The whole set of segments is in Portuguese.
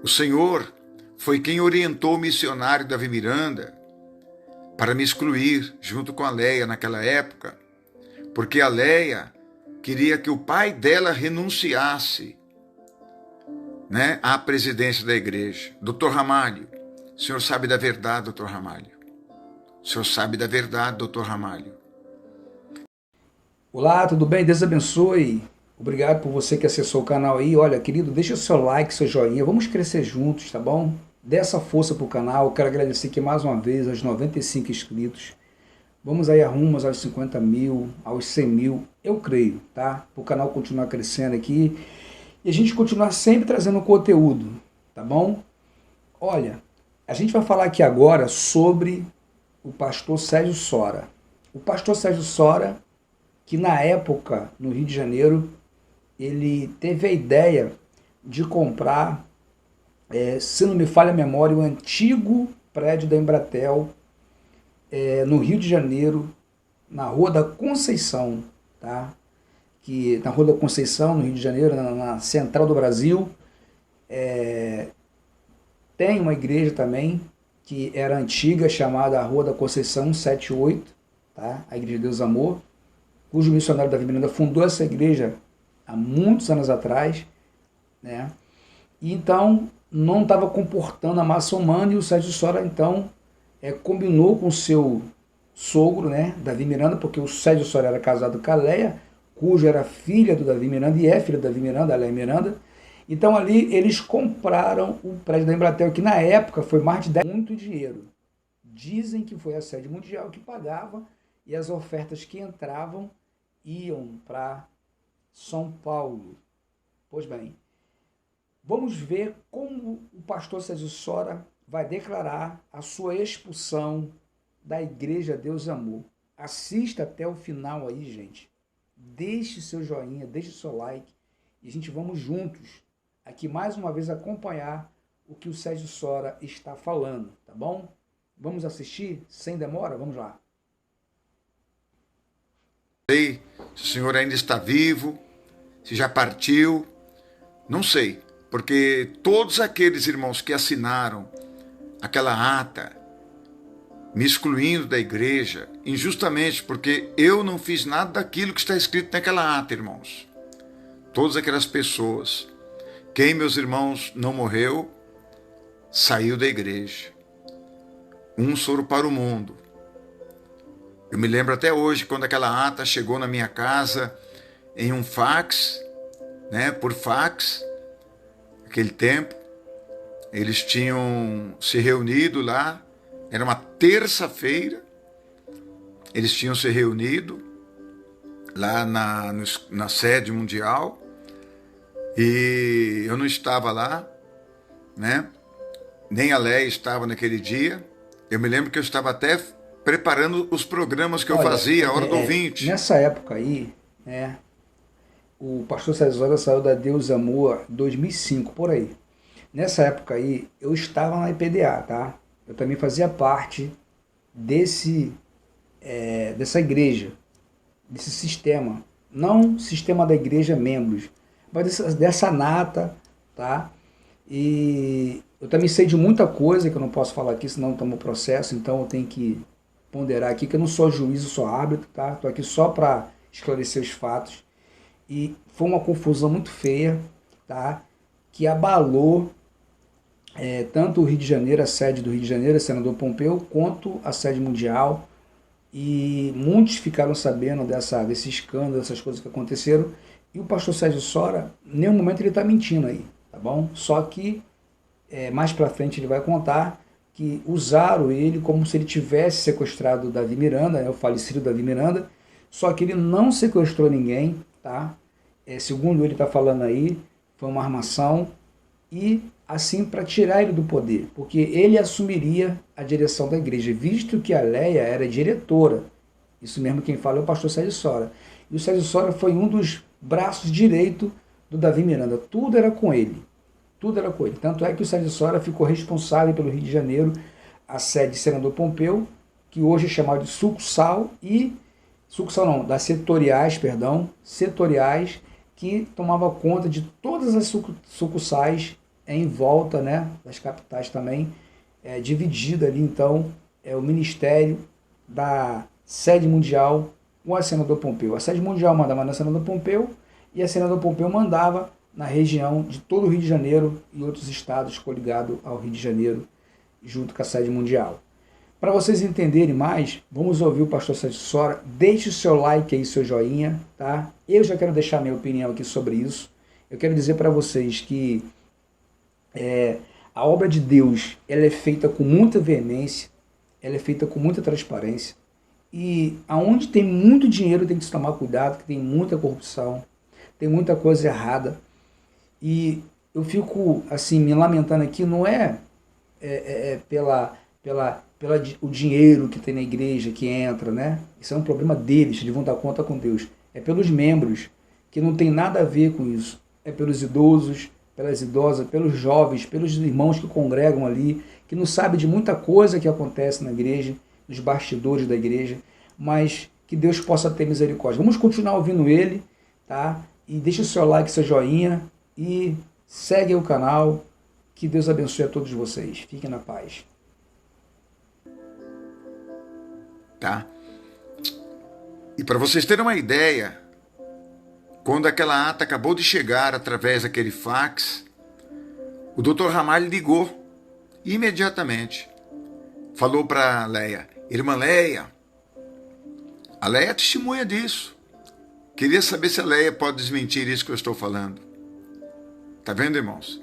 O Senhor foi quem orientou o missionário Davi Miranda para me excluir junto com a Leia naquela época, porque a Leia queria que o pai dela renunciasse, né, à presidência da igreja. Doutor Ramalho, o senhor sabe da verdade, doutor Ramalho. O senhor sabe da verdade, doutor Ramalho. Olá, tudo bem? Deus abençoe. Obrigado por você que acessou o canal aí. Olha, querido, deixa o seu like, seu joinha. Vamos crescer juntos, tá bom? Dê essa força pro canal. Eu quero agradecer aqui mais uma vez aos 95 inscritos. Vamos aí arrumos aos 50 mil, aos 100 mil. Eu creio, tá? Para o canal continuar crescendo aqui e a gente continuar sempre trazendo conteúdo, tá bom? Olha, a gente vai falar aqui agora sobre o pastor Sérgio Sora. O pastor Sérgio Sora, que na época, no Rio de Janeiro, ele teve a ideia de comprar, se não me falha a memória, o antigo prédio da Embratel, no Rio de Janeiro, na Rua da Conceição, tá? Que, na Rua da Conceição, no Rio de Janeiro, na central do Brasil, tem uma igreja também, que era antiga, chamada Rua da Conceição 178, tá? A Igreja de Deus Amor, cujo missionário Davi Miranda fundou essa igreja há muitos anos atrás, né? E então não estava comportando a massa humana, e o Sérgio Sora então combinou com o seu sogro, né, Davi Miranda, porque o Sérgio Sora era casado com a Leia, cuja era filha do Davi Miranda e é filha do Davi Miranda, a Leia Miranda. Então ali eles compraram o prédio da Embratel, que na época foi mais de 10, muito dinheiro. Dizem que foi a sede mundial que pagava e as ofertas que entravam iam para São Paulo. Pois bem, vamos ver como o pastor Sérgio Sora vai declarar a sua expulsão da Igreja Deus Amor. Assista até o final aí, gente. Deixe seu joinha, deixe seu like e a gente vamos juntos aqui mais uma vez acompanhar o que o Sérgio Sora está falando, tá bom? Vamos assistir sem demora? Vamos lá. Sei se o senhor ainda está vivo, se já partiu, não sei, porque todos aqueles irmãos que assinaram aquela ata, me excluindo da igreja, injustamente, porque eu não fiz nada daquilo que está escrito naquela ata, irmãos. Todas aquelas pessoas, quem, meus irmãos, não morreu, saiu da igreja. Uns foram para o mundo. Eu me lembro até hoje, quando aquela ata chegou na minha casa, em um fax, né, por fax, naquele tempo, eles tinham se reunido lá, era uma terça-feira, eles tinham se reunido lá na sede mundial, e eu não estava lá, né? Nem a Leia estava naquele dia. Eu me lembro que eu estava até preparando os programas que eu fazia, a Hora do Ouvinte. Nessa época aí, né, o pastor Sérgio Sora saiu da Deus Amor 2005, por aí. Nessa época aí, eu estava na IPDA, tá? Eu também fazia parte dessa igreja, desse sistema. Não sistema da igreja membros, mas dessa nata, tá? E eu também sei de muita coisa que eu não posso falar aqui, senão tomo processo, então eu tenho que ponderar aqui, que eu não sou juiz, eu sou árbitro, tá? Estou aqui só para esclarecer os fatos. E foi uma confusão muito feia, tá? Que abalou tanto o Rio de Janeiro, a sede do Rio de Janeiro, senador Pompeu, quanto a sede mundial. E muitos ficaram sabendo desse escândalo, dessas coisas que aconteceram. E o pastor Sérgio Sora, em nenhum momento ele está mentindo aí, tá bom? Só que mais para frente ele vai contar que usaram ele como se ele tivesse sequestrado o Davi Miranda, o falecido Davi Miranda, só que ele não sequestrou ninguém, tá? Segundo ele está falando aí, foi uma armação, e assim para tirar ele do poder, porque ele assumiria a direção da igreja, visto que a Leia era diretora. Isso mesmo quem fala é o pastor Sérgio Sora. E o Sérgio Sora foi um dos braços direitos do Davi Miranda. Tudo era com ele. Tudo era com ele. Tanto é que o Sérgio Sora ficou responsável pelo Rio de Janeiro, a sede de senador Pompeu, que hoje é chamado de sucursal, e sucursal não, das setoriais, perdão, setoriais, que tomava conta de todas as sucursais em volta, né, das capitais também, dividida ali então o ministério da sede mundial com a senador Pompeu. A sede mundial mandava na senador Pompeu e a senador Pompeu mandava na região de todo o Rio de Janeiro e outros estados coligados ao Rio de Janeiro, junto com a sede mundial. Para vocês entenderem mais, vamos ouvir o pastor Sérgio Sora. Deixe o seu like aí, seu joinha, tá? Eu já quero deixar minha opinião aqui sobre isso. Eu quero dizer para vocês que a obra de Deus, ela é feita com muita veemência, ela é feita com muita transparência. E aonde tem muito dinheiro tem que se tomar cuidado, que tem muita corrupção, tem muita coisa errada. E eu fico assim, me lamentando aqui, não pela o dinheiro que tem na igreja, que entra, né? Isso é um problema deles, eles vão dar conta com Deus. É pelos membros, que não tem nada a ver com isso. É pelos idosos, pelas idosas, pelos jovens, pelos irmãos que congregam ali, que não sabem de muita coisa que acontece na igreja, nos bastidores da igreja, mas que Deus possa ter misericórdia. Vamos continuar ouvindo ele, tá? E deixa o seu like, seu joinha e segue o canal. Que Deus abençoe a todos vocês. Fiquem na paz. Tá? E para vocês terem uma ideia, quando aquela ata acabou de chegar através daquele fax, o Dr. Ramalho ligou imediatamente. Falou para Leia: irmã Leia, a Leia é testemunha disso. Queria saber se a Leia pode desmentir isso que eu estou falando. Tá vendo, irmãos?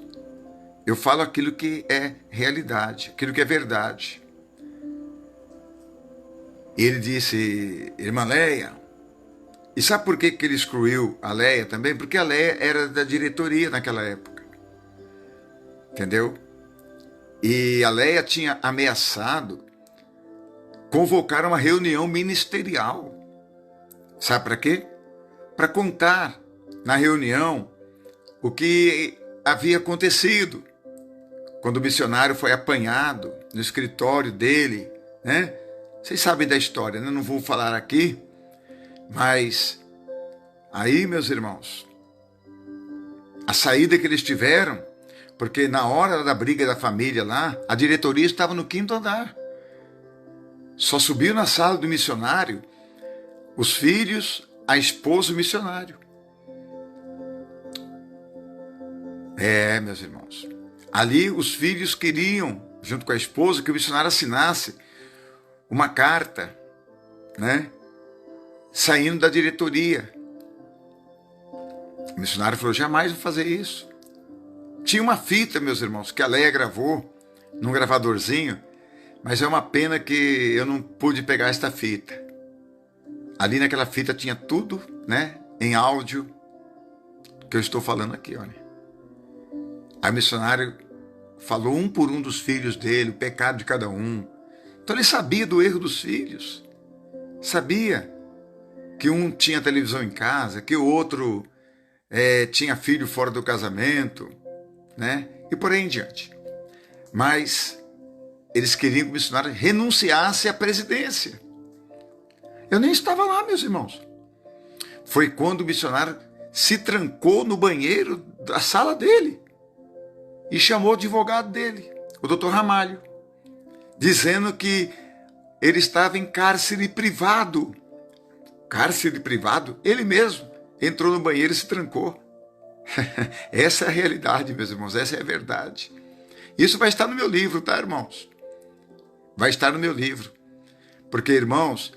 Eu falo aquilo que é realidade, aquilo que é verdade. Ele disse: irmã Leia. E sabe por que ele excluiu a Leia também? Porque a Leia era da diretoria naquela época. Entendeu? E a Leia tinha ameaçado convocar uma reunião ministerial. Sabe para quê? Para contar na reunião o que havia acontecido quando o missionário foi apanhado no escritório dele, né? Vocês sabem da história, né? Não vou falar aqui, mas aí, meus irmãos, a saída que eles tiveram, porque na hora da briga da família lá, a diretoria estava no 5º andar. Só subiu na sala do missionário os filhos, a esposa do missionário. Meus irmãos, ali os filhos queriam, junto com a esposa, que o missionário assinasse uma carta, né, saindo da diretoria. O missionário falou: jamais vou fazer isso. Tinha uma fita, meus irmãos, que a Leia gravou num gravadorzinho, mas é uma pena que eu não pude pegar esta fita. Ali naquela fita tinha tudo, né, em áudio, que eu estou falando aqui, olha. Aí o missionário falou um por um dos filhos dele, o pecado de cada um. Então ele sabia do erro dos filhos. Sabia que um tinha televisão em casa, que o outro tinha filho fora do casamento, né? E por aí em diante. Mas eles queriam que o missionário renunciasse à presidência. Eu nem estava lá, meus irmãos. Foi quando o missionário se trancou no banheiro da sala dele e chamou o advogado dele, o Dr. Ramalho, dizendo que ele estava em cárcere privado. Cárcere privado? Ele mesmo entrou no banheiro e se trancou. Essa é a realidade, meus irmãos, essa é a verdade. Isso vai estar no meu livro, tá, irmãos? Vai estar no meu livro. Porque, irmãos,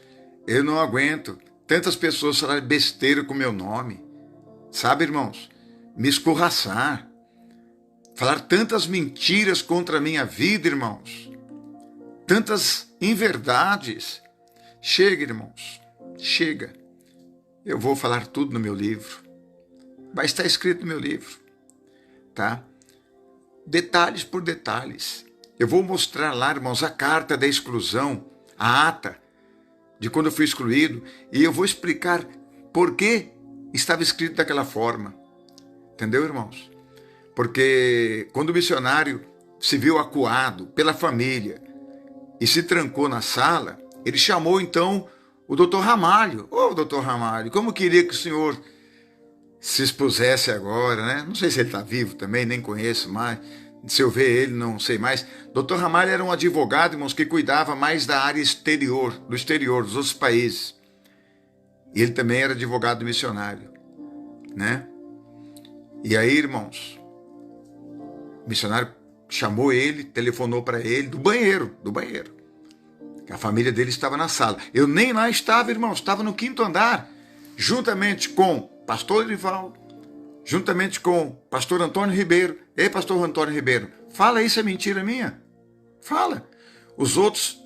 eu não aguento tantas pessoas falarem besteira com o meu nome. Sabe, irmãos? Me escorraçar. Falar tantas mentiras contra a minha vida, irmãos. Tantas inverdades. Chega, irmãos. Chega. Eu vou falar tudo no meu livro. Vai estar escrito no meu livro. Tá? Detalhes por detalhes. Eu vou mostrar lá, irmãos, a carta da exclusão, a ata de quando eu fui excluído, e eu vou explicar por que estava escrito daquela forma. Entendeu, irmãos? Porque quando o missionário se viu acuado pela família e se trancou na sala, ele chamou então o Dr. Ramalho. Ô, Dr. Ramalho, como queria que o senhor se expusesse agora, né? Não sei se ele está vivo também, nem conheço mais. Se eu ver ele, não sei mais. Dr. Ramalho era um advogado, irmãos, que cuidava mais da área exterior, dos outros países. E ele também era advogado missionário, né? E aí, irmãos, o missionário chamou ele, telefonou para ele do banheiro. A família dele estava na sala. Eu nem lá estava, irmãos, estava no 5º andar, juntamente com pastor Erival, juntamente com pastor Antônio Ribeiro. Ei, pastor Antônio Ribeiro, fala isso, é mentira minha? Fala. Os outros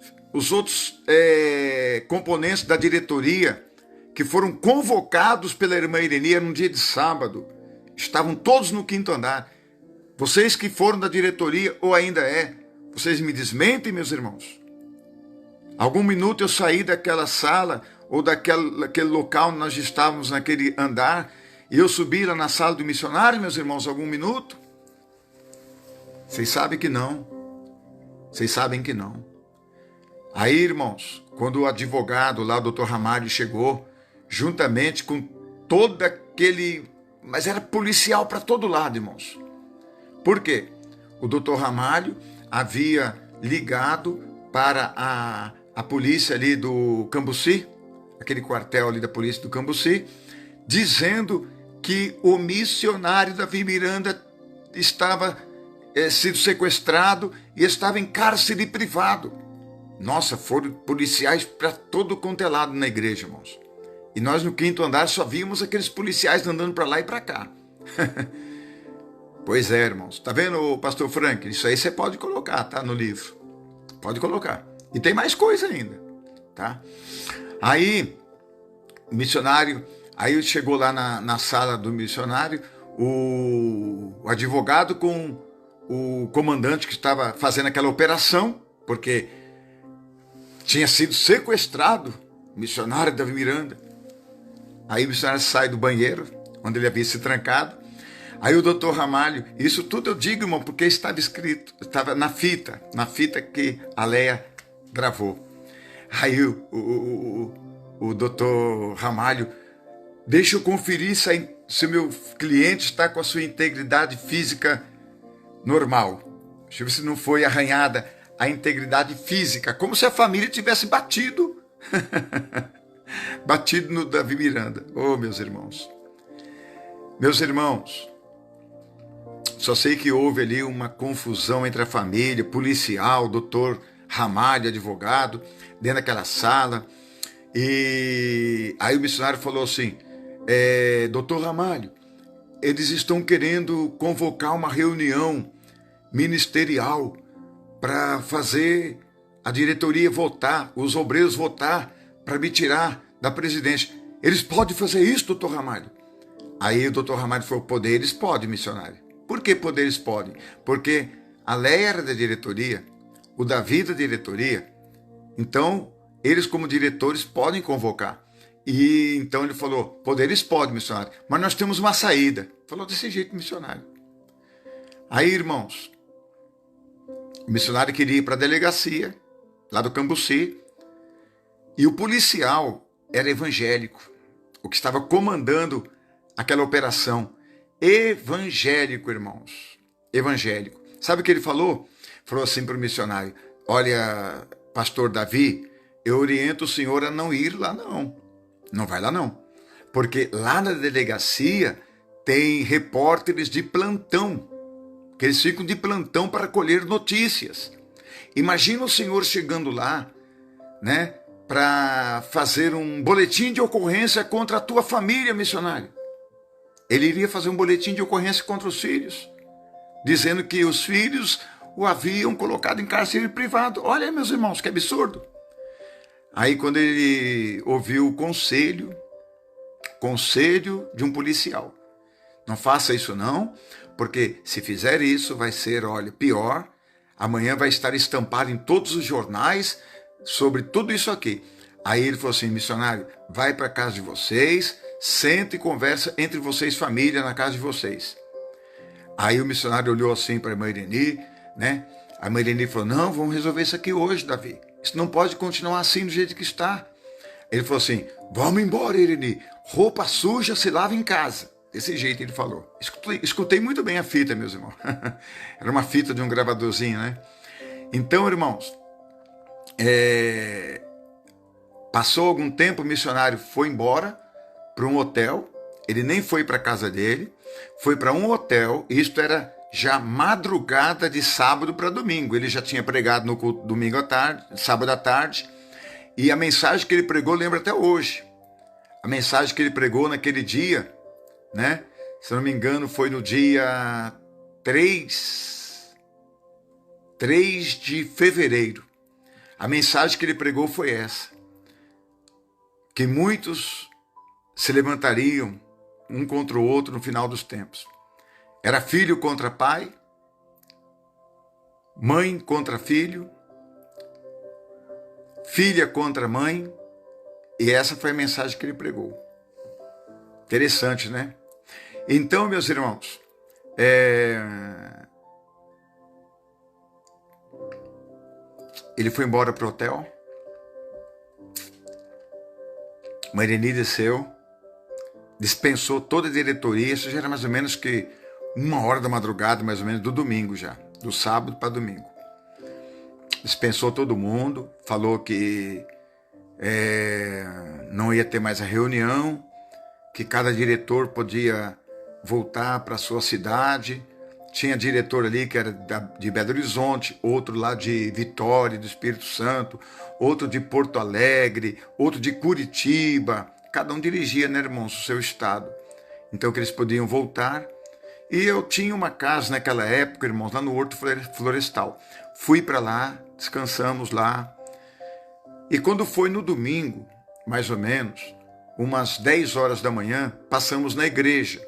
componentes da diretoria que foram convocados pela irmã Irenia num dia de sábado, estavam todos no 5º andar. Vocês que foram da diretoria, ou ainda vocês me desmentem, meus irmãos? Algum minuto eu saí daquela sala, ou daquele local onde nós estávamos naquele andar, e eu subi lá na sala do missionário, meus irmãos, algum minuto? Vocês sabem que não. Vocês sabem que não. Aí, irmãos, quando o advogado lá, o doutor Ramalho, chegou, juntamente com todo aquele... Mas era policial para todo lado, irmãos. Por quê? O doutor Ramalho havia ligado para a polícia ali do Cambuci, aquele quartel ali da polícia do Cambuci, dizendo que o missionário Davi Miranda estava sido sequestrado e estava em cárcere privado. Nossa, foram policiais para todo quanto é lado na igreja, irmãos. E nós no 5º andar só víamos aqueles policiais andando para lá e para cá. Pois é, irmãos. Tá vendo, pastor Frank? Isso aí você pode colocar, tá? No livro. Pode colocar. E tem mais coisa ainda, tá? Aí, o missionário, aí chegou lá na sala do missionário, o advogado com o comandante que estava fazendo aquela operação, porque tinha sido sequestrado o missionário Davi Miranda. Aí o missionário sai do banheiro, onde ele havia se trancado. Aí o doutor Ramalho, isso tudo eu digo, irmão, porque estava escrito, estava na fita que a Leia gravou. Aí o doutor Ramalho, deixa eu conferir se o meu cliente está com a sua integridade física normal. Deixa eu ver se não foi arranhada a integridade física, como se a família tivesse batido. Batido no Davi Miranda. Oh, meus irmãos. Meus irmãos, só sei que houve ali uma confusão entre a família, policial, doutor Ramalho, advogado, dentro daquela sala. E aí o missionário falou assim, doutor Ramalho, eles estão querendo convocar uma reunião ministerial para fazer a diretoria votar, os obreiros votar para me tirar da presidência. Eles podem fazer isso, doutor Ramalho? Aí o doutor Ramalho falou, poderes podem, missionário. Por que poderes podem? Porque a Leia era da diretoria, o Davi da diretoria, então eles como diretores podem convocar. E então ele falou, poderes podem, missionário, mas nós temos uma saída. Falou desse jeito, missionário. Aí, irmãos, o missionário queria ir para a delegacia, lá do Cambuci, e o policial era evangélico, o que estava comandando aquela operação. Evangélico, irmãos. Evangélico. Sabe o que ele falou? Falou assim para o missionário, olha, pastor Davi, eu oriento o senhor a não ir lá não. Não vai lá não. Porque lá na delegacia tem repórteres de plantão, que eles ficam de plantão para colher notícias. Imagina o senhor chegando lá, né, para fazer um boletim de ocorrência contra a tua família, missionário. Ele iria fazer um boletim de ocorrência contra os filhos, dizendo que os filhos o haviam colocado em cárcere privado. Olha, meus irmãos, que absurdo. Aí quando ele ouviu o conselho de um policial, não faça isso não, porque se fizer isso vai ser, olha, pior, amanhã vai estar estampado em todos os jornais sobre tudo isso aqui. Aí ele falou assim, missionário, vai para a casa de vocês, senta e conversa entre vocês, família, na casa de vocês. Aí o missionário olhou assim para a irmã Ireni, né? A irmã Ireni falou, não, vamos resolver isso aqui hoje, Davi. Isso não pode continuar assim do jeito que está. Ele falou assim, vamos embora, Ireni. Roupa suja se lava em casa. Desse jeito ele falou. Escutei muito bem a fita, meus irmãos. Era uma fita de um gravadorzinho, né? Então, irmãos, passou algum tempo, o missionário foi embora para um hotel. Ele nem foi para a casa dele, foi para um hotel. Isto era já madrugada de sábado para domingo. Ele já tinha pregado no culto domingo à tarde, sábado à tarde. E a mensagem que ele pregou, lembro até hoje. A mensagem que ele pregou naquele dia, né? Se não me engano, foi no dia 3 de fevereiro. A mensagem que ele pregou foi essa: que muitos se levantariam um contra o outro no final dos tempos. Era filho contra pai, mãe contra filho, filha contra mãe, e essa foi a mensagem que ele pregou. Interessante, né? Então, meus irmãos, ele foi embora para o hotel, Maireni desceu, dispensou toda a diretoria. Isso já era mais ou menos que 1h da madrugada, mais ou menos, do domingo já, do sábado para domingo. Dispensou todo mundo, falou que não ia ter mais a reunião, que cada diretor podia voltar para a sua cidade. Tinha diretor ali que era de Belo Horizonte, outro lá de Vitória, do Espírito Santo, outro de Porto Alegre, outro de Curitiba. Cada um dirigia, né, irmãos, o seu estado. Então que eles podiam voltar. E eu tinha uma casa naquela época, irmãos, lá no Horto Florestal. Fui para lá, descansamos lá. E quando foi no domingo, mais ou menos, umas 10 horas da manhã, passamos na igreja.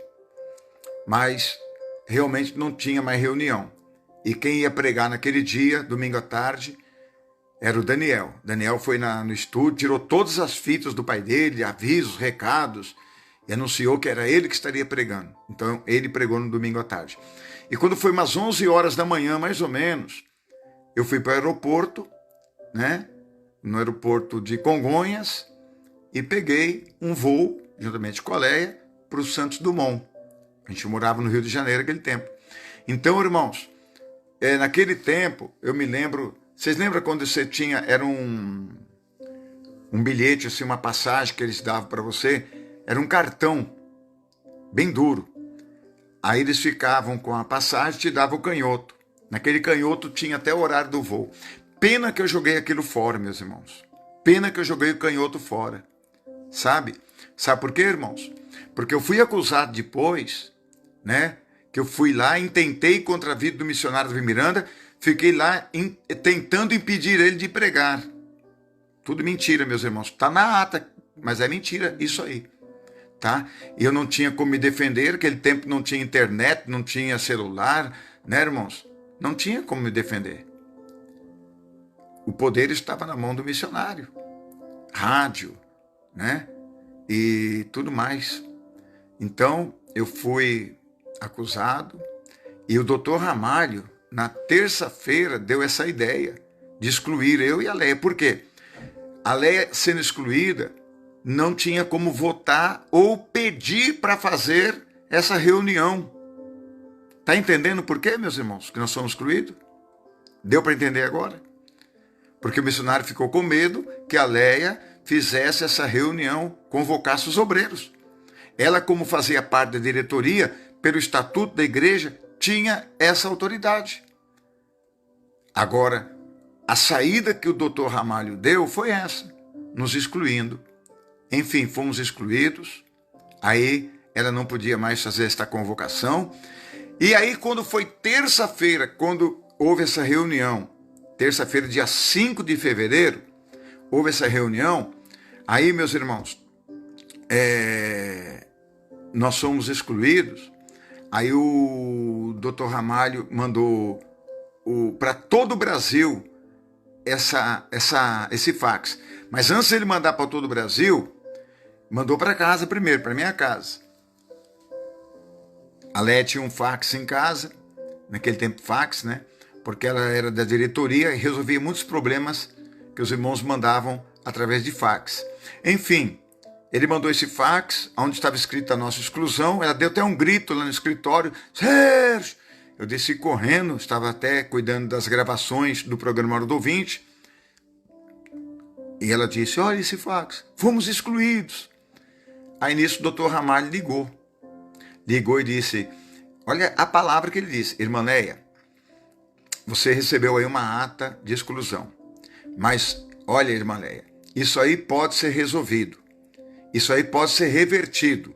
Mas realmente não tinha mais reunião. E quem ia pregar naquele dia, domingo à tarde, era o Daniel. Daniel foi no estúdio, tirou todas as fitas do pai dele, avisos, recados, e anunciou que era ele que estaria pregando. Então, ele pregou no domingo à tarde. E quando foi umas 11 horas da manhã, mais ou menos, eu fui para o aeroporto, né? No aeroporto de Congonhas, e peguei um voo, juntamente com a Leia, para o Santos Dumont. A gente morava no Rio de Janeiro naquele tempo. Então, irmãos, naquele tempo, eu me lembro... Vocês lembram quando você tinha... Era um bilhete, assim, uma passagem que eles davam para você? Era um cartão, bem duro. Aí eles ficavam com a passagem e te davam o canhoto. Naquele canhoto tinha até o horário do voo. Pena que eu joguei aquilo fora, meus irmãos. Pena que eu joguei o canhoto fora. Sabe? Sabe por quê, irmãos? Porque eu fui acusado depois, né? Que eu fui lá, intentei contra a vida do missionário Davi Miranda, fiquei lá tentando impedir ele de pregar. Tudo mentira, meus irmãos. Está na ata, mas é mentira isso aí. Tá? E eu não tinha como me defender, naquele tempo não tinha internet, não tinha celular, né, irmãos? Não tinha como me defender. O poder estava na mão do missionário. Rádio, né? E tudo mais. Então, eu fui acusado e o doutor Ramalho, na terça-feira, deu essa ideia de excluir eu e a Leia. Por quê? A Leia, sendo excluída, não tinha como votar ou pedir para fazer essa reunião. Está entendendo por quê, meus irmãos, que nós somos excluídos? Deu para entender agora? Porque o missionário ficou com medo que a Leia fizesse essa reunião, convocasse os obreiros. Ela, como fazia parte da diretoria, pelo estatuto da igreja, tinha essa autoridade. Agora, a saída que o doutor Ramalho deu foi essa, nos excluindo. Enfim, fomos excluídos. Aí ela não podia mais fazer esta convocação. E aí, quando foi terça-feira, quando houve essa reunião, terça-feira, dia 5 de fevereiro, houve essa reunião. Aí, meus irmãos, nós somos excluídos. Aí o doutor Ramalho mandou para todo o Brasil esse fax. Mas antes de ele mandar para todo o Brasil, mandou para casa primeiro, para minha casa. A Léia tinha um fax em casa, naquele tempo fax, né? Porque ela era da diretoria e resolvia muitos problemas que os irmãos mandavam através de fax. Enfim, Ele mandou esse fax, onde estava escrita a nossa exclusão. Ela deu até um grito lá no escritório. Sérgio! Eu desci correndo, estava até cuidando das gravações do programa Hora do Ouvinte. E ela disse, olha esse fax, fomos excluídos. Aí nisso o doutor Ramalho ligou. Ligou e disse, olha a palavra que ele disse, irmã Neia, você recebeu aí uma ata de exclusão. Mas, olha, irmã Neia, isso aí pode ser resolvido. Isso aí pode ser revertido.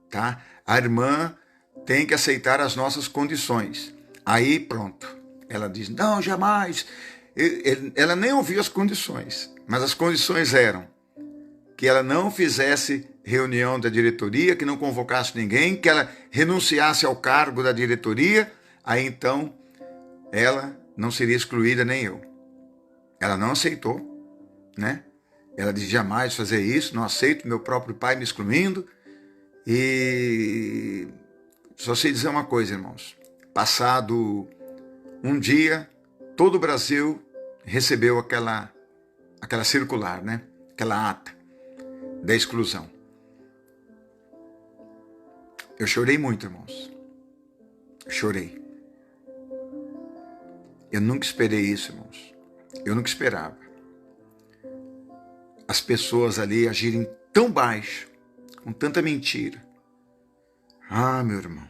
Tá? A irmã tem que aceitar as nossas condições. Aí, pronto. Ela diz, não, jamais. Ela nem ouviu as condições. Mas as condições eram que ela não fizesse reunião da diretoria, que não convocasse ninguém, que ela renunciasse ao cargo da diretoria. Aí, então, ela não seria excluída, nem eu. Ela não aceitou, né? Ela disse, jamais fazer isso, não aceito meu próprio pai me excluindo. E só sei dizer uma coisa, irmãos. Passado um dia, todo o Brasil recebeu aquela circular, né? Aquela ata da exclusão. Eu chorei muito, irmãos. Eu chorei. Eu nunca esperei isso, irmãos. Eu nunca esperava. As pessoas ali agirem tão baixo, com tanta mentira. Ah, meu irmão.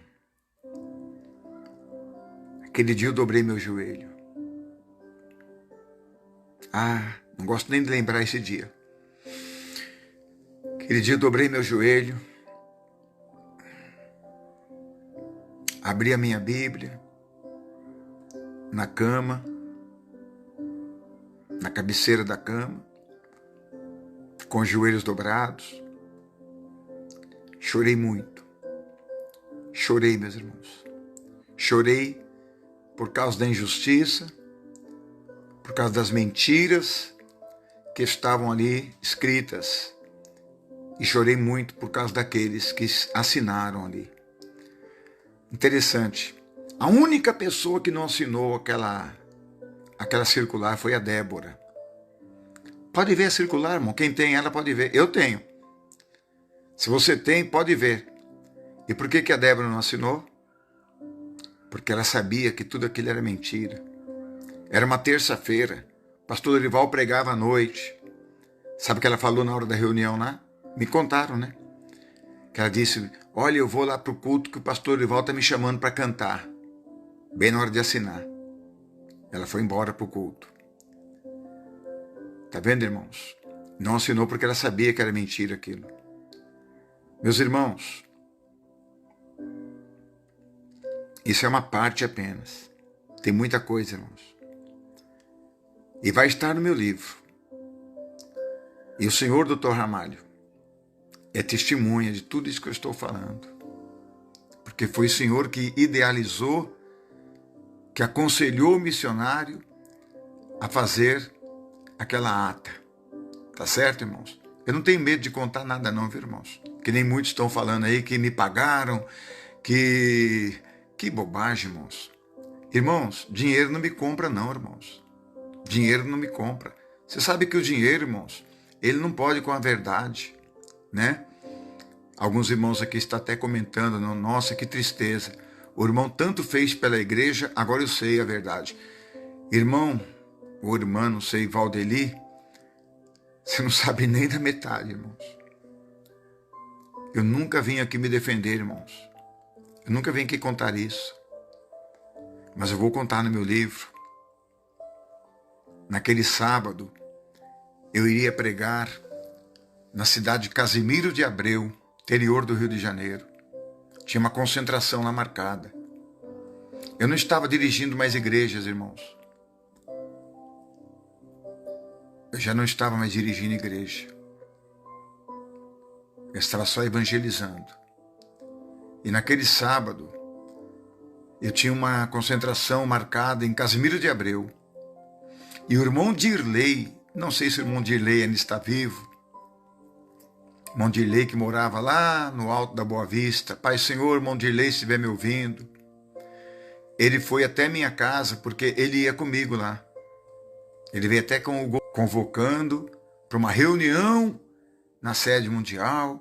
Aquele dia eu dobrei meu joelho. Ah, não gosto nem de lembrar esse dia. Aquele dia eu dobrei meu joelho. Abri a minha Bíblia. Na cama. Na cabeceira da cama. Com os joelhos dobrados. Chorei muito. Chorei, meus irmãos. Chorei por causa da injustiça, por causa das mentiras que estavam ali escritas. E chorei muito por causa daqueles que assinaram ali. Interessante. A única pessoa que não assinou aquela circular foi a Débora. Pode ver a circular, irmão. Quem tem ela pode ver. Eu tenho. Se você tem, pode ver. E por que a Débora não assinou? Porque ela sabia que tudo aquilo era mentira. Era uma terça-feira. O pastor Dorival pregava à noite. Sabe o que ela falou na hora da reunião lá? Me contaram, né? Que ela disse, olha, eu vou lá para o culto que o pastor Dorival está me chamando para cantar. Bem na hora de assinar. Ela foi embora para o culto. Tá vendo, irmãos? Não assinou porque ela sabia que era mentira aquilo. Meus irmãos, isso é uma parte apenas. Tem muita coisa, irmãos. E vai estar no meu livro. E o senhor Dr. Ramalho é testemunha de tudo isso que eu estou falando. Porque foi o senhor que idealizou, que aconselhou o missionário a fazer aquela ata. Tá certo, irmãos? Eu não tenho medo de contar nada não, viu, irmãos? Que nem muitos estão falando aí que me pagaram, que bobagem, irmãos. Irmãos, dinheiro não me compra não, irmãos. Dinheiro não me compra. Você sabe que o dinheiro, irmãos, ele não pode com a verdade, né? Alguns irmãos aqui estão até comentando, nossa, que tristeza. O irmão tanto fez pela igreja, agora eu sei a verdade. Irmão, ou irmã, não sei, Valdeli, você não sabe nem da metade, irmãos. Eu nunca vim aqui me defender, irmãos. Eu nunca vim aqui contar isso. Mas eu vou contar no meu livro. Naquele sábado, eu iria pregar na cidade de Casimiro de Abreu, interior do Rio de Janeiro. Tinha uma concentração lá marcada. Eu não estava dirigindo mais igrejas, irmãos. Eu já não estava mais dirigindo igreja. Eu estava só evangelizando. E naquele sábado, eu tinha uma concentração marcada em Casimiro de Abreu. E o irmão Dirley, não sei se o irmão Dirley ainda está vivo, o irmão Dirley que morava lá no alto da Boa Vista, Pai Senhor, irmão Dirley, se estiver me ouvindo, ele foi até minha casa, porque ele ia comigo lá. Ele veio até convocando para uma reunião na sede mundial,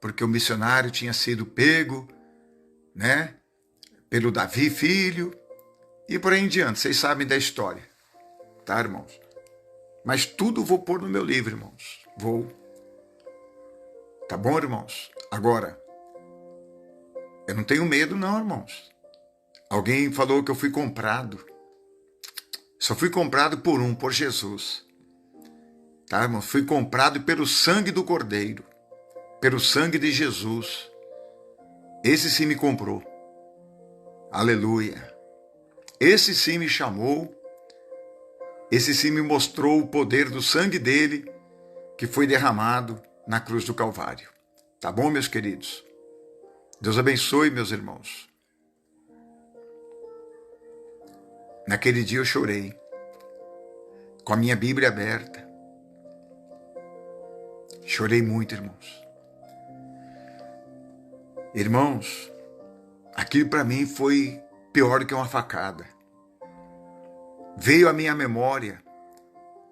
porque o missionário tinha sido pego, né, pelo Davi filho, e por aí em diante. Vocês sabem da história, tá, irmãos? Mas tudo vou pôr no meu livro, irmãos. Vou. Tá bom, irmãos? Agora, eu não tenho medo não, irmãos. Alguém falou que eu fui comprado. Só fui comprado por Jesus. Tá, irmãos? Fui comprado pelo sangue do Cordeiro. Pelo sangue de Jesus. Esse sim me comprou. Aleluia. Esse sim me chamou. Esse sim me mostrou o poder do sangue dele que foi derramado na cruz do Calvário. Tá bom, meus queridos? Deus abençoe, meus irmãos. Naquele dia eu chorei, com a minha Bíblia aberta. Chorei muito, irmãos. Irmãos, aquilo para mim foi pior do que uma facada. Veio à minha memória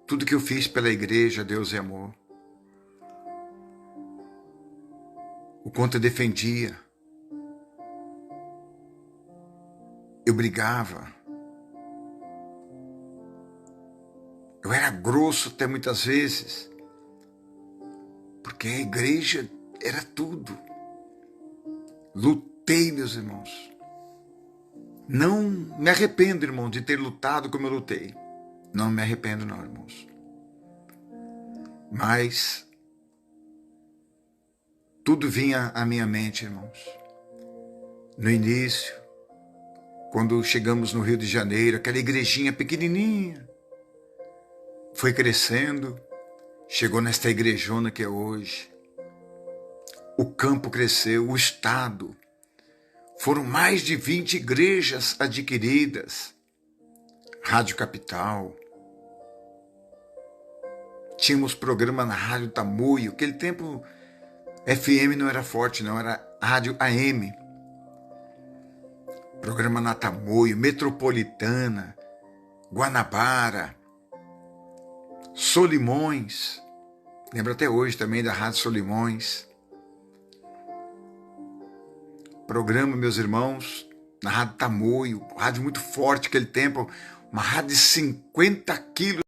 tudo que eu fiz pela igreja, Deus e Amor. O quanto eu defendia. Eu brigava. Eu era grosso até muitas vezes. Porque a igreja era tudo. Lutei, meus irmãos. Não me arrependo, irmão, de ter lutado como eu lutei. Não me arrependo não, irmãos. Mas tudo vinha à minha mente, irmãos. No início, quando chegamos no Rio de Janeiro, aquela igrejinha pequenininha, foi crescendo, chegou nesta igrejona que é hoje. O campo cresceu, o estado. Foram mais de 20 igrejas adquiridas. Rádio Capital. Tínhamos programa na Rádio Tamoio. Aquele tempo, FM não era forte, não. Era Rádio AM. Programa na Tamoio, Metropolitana, Guanabara, Solimões. Lembro até hoje também da Rádio Solimões. Programa, meus irmãos, na Rádio Tamoio, rádio muito forte naquele tempo, uma rádio de 50 quilos